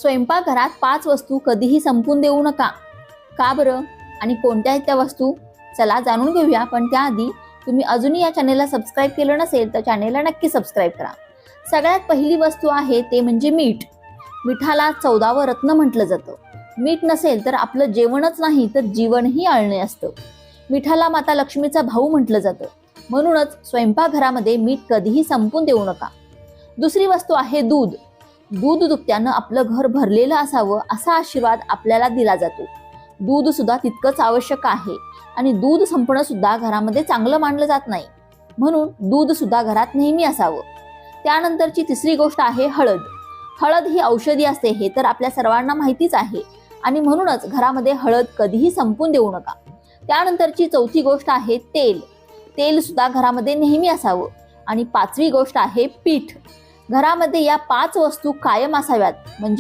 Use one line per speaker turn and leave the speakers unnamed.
स्वयंपाकघरात 5 वस्तू कधीही संपून देऊ नका. का बरं आणि कोणत्या आहेत त्या वस्तू? चला जाणून घेऊया. पण त्याआधी तुम्ही अजूनही या चॅनेलला सबस्क्राईब केलं नसेल तर चॅनेलला नक्की सबस्क्राईब करा. सगळ्यात पहिली वस्तू आहे ते म्हणजे मीठ. मिठाला 14वं रत्न म्हटलं जातं. मीठ नसेल तर आपलं जेवणच नाही तर जीवनही अळणे असतं. मिठाला माता लक्ष्मीचा भाऊ म्हटलं जातं. म्हणूनच स्वयंपाकघरामध्ये मीठ कधीही संपून देऊ नका. दुसरी वस्तू आहे दूध. दूध दुभत्यानं आपलं घर भरलेलं असावं असा आशीर्वाद आपल्याला दिला जातो. दूध सुद्धा तितकंच आवश्यक आहे आणि दूध संपणं सुद्धा घरामध्ये चांगलं मानलं जात नाही. म्हणून दूध सुद्धा घरात नेहमी असावं. त्यानंतरची तिसरी गोष्ट आहे हळद. हळद ही औषधी असते हे तर आपल्या सर्वांना माहितीच आहे आणि म्हणूनच घरामध्ये हळद कधीही संपून देऊ नका. त्यानंतरची चौथी गोष्ट आहे तेल. तेल सुद्धा घरामध्ये नेहमी असावं. आणि 5वी गोष्ट आहे पीठ. घरामध्ये या 5 वस्तू कायम असाव्यात म्हणजे